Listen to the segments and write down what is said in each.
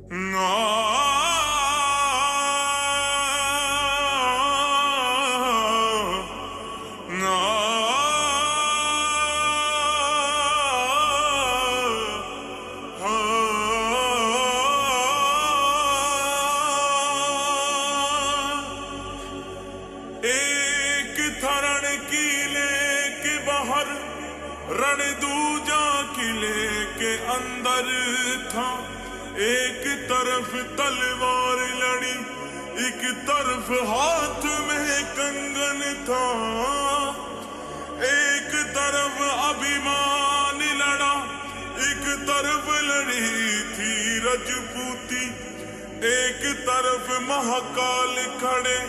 एक थरण किले के बाहर रण दूजा किले के अंदर था। एक तरफ तलवार लड़ी, एक तरफ हाथ में कंगन था। एक तरफ अभिमान लड़ा, एक तरफ लड़ी थी रजपूती। एक तरफ महाकाल खड़े,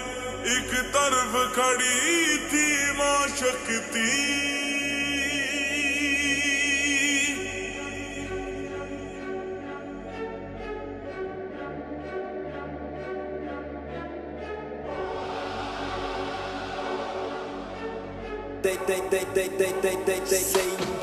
एक तरफ खड़ी थी मां शक्ति। They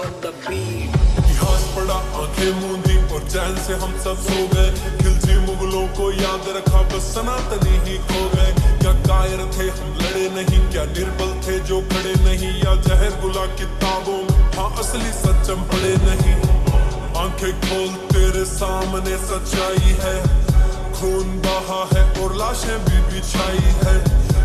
on the beat. इतिहास पढ़ा आंखें मूंदी और चैन से हम सब सो गए। खिलजी मुगलों को याद रखा, बस सनातनी ही खो गए। क्या कायर थे हम लड़े नहीं, क्या निर्बल थे जो खड़े नहीं, या जहर गुला किताबों में हाँ असली सच हम पढ़े नहीं। आंखें खोल तेरे सामने सच्चाई है, खून बहा है और लाशें भी बिछाई है।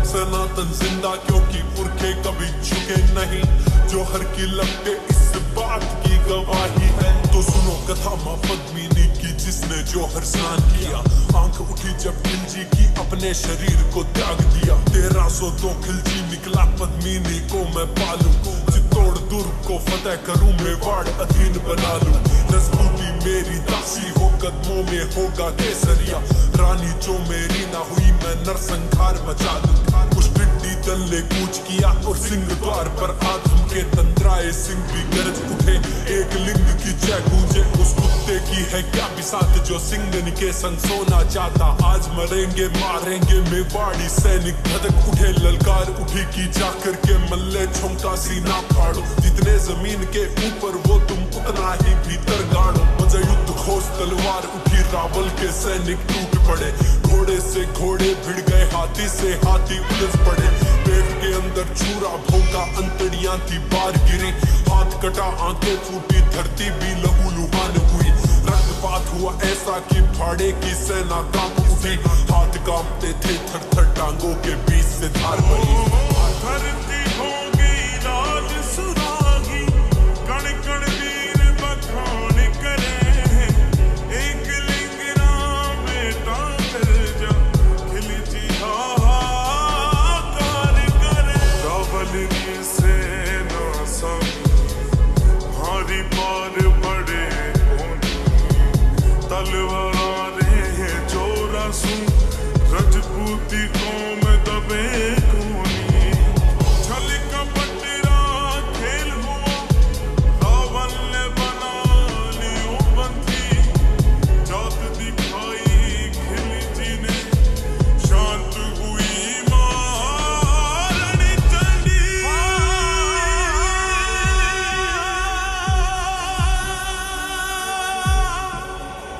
सनातन जिंदा क्योंकि पुरखे कभी झुके नहीं, जो हर की लपटे इस बात की गवाही है। तो सुनो कथा मां पद्मिनी की, जिसने जो हर स्नान किया। आंख उठी जब खिलजी की, अपने शरीर को त्याग दिया। 1302 खिलजी निकला, पद्मिनी को मैं पालूं। चित्तौड़ दुर्ग को फतेह करूं, मेवाड़ अधीन बना लूं। रजपूती मेरी दासी हो, कदमों में होगा केसरिया। रानी जो मेरी ना हुई, मैं नरसंहार मचा दूं। उस टिड्डी दल ने कूच किया और सिंह द्वार पर आदम के तंद्राए सिंह भी गरज उठे। एक लिंग की जय गूंजे, उस कुत्ते की है क्या बिसात जो सिंगन के संग सोना चाहता। आज मरेंगे मारेंगे मेवाड़ी सैनिक धधक उठे। ललकार उठी की जाकर के मल्ले झोंका सीना फाड़ो। जितने जमीन के ऊपर वो तुम उतना ही भीतर गाड़ो। मजा युद्ध खोज तलवार उठी, रावल के सैनिक टूट पड़े। घोड़े से घोड़े भिड़ गए, हाथी से हाथी उलझ पड़े। पेट के अंदर चूरा भोंका, अंतड़ियां थी बार गिरी। हाथ कटा आंखें फूटी, धरती भी लहूलुहान हुई। रक्तपात हुआ ऐसा कि फाड़े की सेना कांप उठी। हाथ कांपते थे थर थर, टांगों के बीच से धार बही। धरती हो गई लाल सुराही, कण कण वीर बखान करे। एक लिंग राम बेटा कर जा, खिलजी हाहाकार करे। रावल की सेना सब भारी पार पड़े, तलवारें जोरा सू रजपूती कौम दबे कोनी। छल कपट खेल हुआ, रावण ने बना लियो बंदी। जात दिखाई खिलजी ने, शांत हुई मारणी चंडी।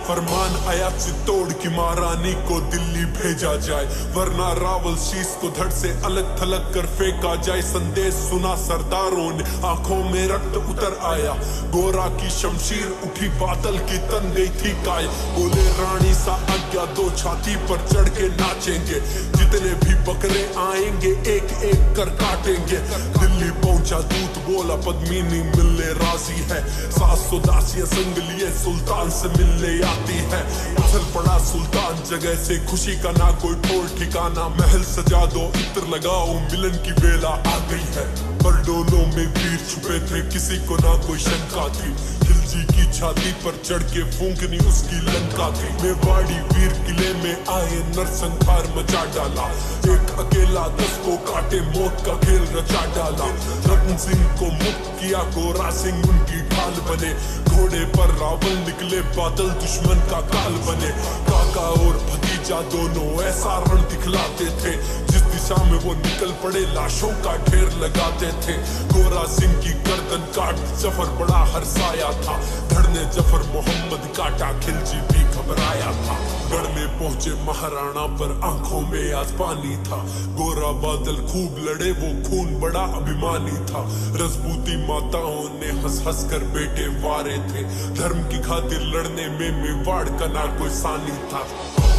फरमान आया चित्तौड़ की महारानी को दिल्ली भेजा जाए, वरना रावल शीश को धड़ से अलग थलग कर फेंका जाए। संदेश सुना सरदारों ने, आंखों में रक्त उतर आया। गोरा की शमशीर उठी, बादल की तन गई थी काय। बोले रानी सा आज्ञा दो, छाती पर चढ़ के नाचेंगे। जितने भी बकरे आएंगे एक एक कर काटेंगे। दिल्ली पहुंचा दूत, बोला पद्मिनी मिलने राजी है। 700 दासियां संग लिए सुल्तान से मिलने आती है। उछल पड़ा सुल्तान जगह से, खुशी का ना कोई ठोर ठिकाना। महल सजा दो, इत्र लगाओ, मिलन की बेला आ गई है। बरडोलों में वीर छुपे थे, किसी को ना कोई शंका थी। खिलजी की छाती पर चढ़ के फूंकनी उसकी लंका थी। मेवाड़ी वीर किले में आए, नरसंहार मचा डाला। एक अकेला 10 को काटे, मौत का खेल रचा डाला। रतन सिंह को मुक्त किया, गोरा सिंह उनकी ढाल बने। घोड़े पर रावल निकले, बादल दुश्मन का काल बने। काका और भतीजा दोनों ऐसा रण दिखलाते थे, जिस दिशा में वो निकल पड़े लाशों का ढेर लगाते थे। गोरा सिंह की गर्दन काट जफर बड़ा हर्षाया था। धड़ ने जफर मोहम्मद काटा, खिलजी भी घबराया था। गढ़ में पहुंचे महाराणा पर आंखों में आज पानी था। गोरा बादल खूब लड़े वो खून बड़ा अभिमानी था। रजपूती माताओं ने हंस हंस कर बेटे वारे थे। धर्म की खातिर लड़ने में मेवाड़ का ना कोई सानी था।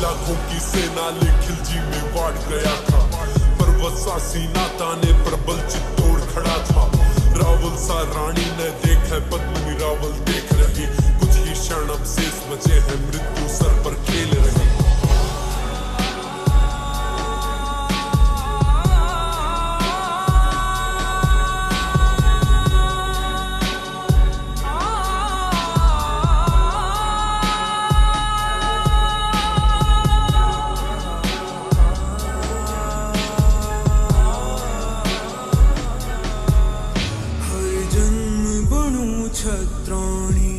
लाखों की सेना ले खिलजी में वाड़ गया था। पर्वत सीना ताने पर बल चित्तौड़ खड़ा था। रावल सा रानी ने देखा पद्मिनी रावल देख रही। कुछ ही क्षण अब शेष बचे हैं मृत्यु सर पर खेल रही। छत्राणी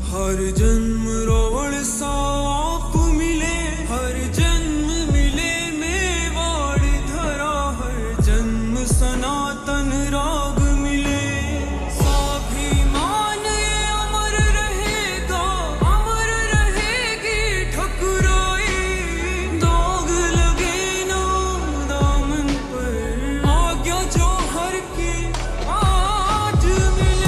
हर जन्म रावण सा आप मिले। हर जन्म मिले मेवाड़ धरा। हर जन्म सनातन राग मिले। स्वाभिमान ये अमर रहेगा। अमर रहेगी ठकुराई। दाग लगे ना दामन पर। आज्ञा जौहर की आज मिले।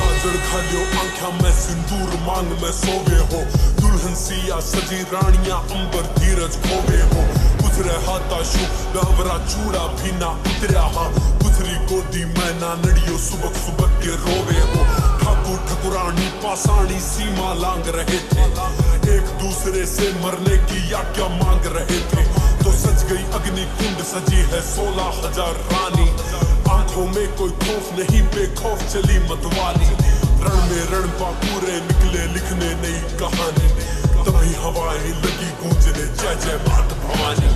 खालियो आंखा में सिंदूर मांग में सोवे हो। दुल्हन सिया सजी रानियां अंबर धीरज खोवे हो। गुजरे हाथाशु गहवरा चूड़ा भी ना उतरा हा। गुजरी गोदी में ना नड़ियो सुबह सुबह के रोवे हो। ठाकुर ठकुरानी पासानी सीमा लांग रहे थे। एक दूसरे से मरने की आज्ञा मांग रहे थे। तो सज गई अग्नि कुंड सजी है 16,000 रानी। आंखों में कोई खौफ नहीं बेखौफ चली मतवाली। रण में रणबांकुरे निकले लिखने नई कहानी। तभी हवाएं लगी गूंजने जय जय मात भवानी।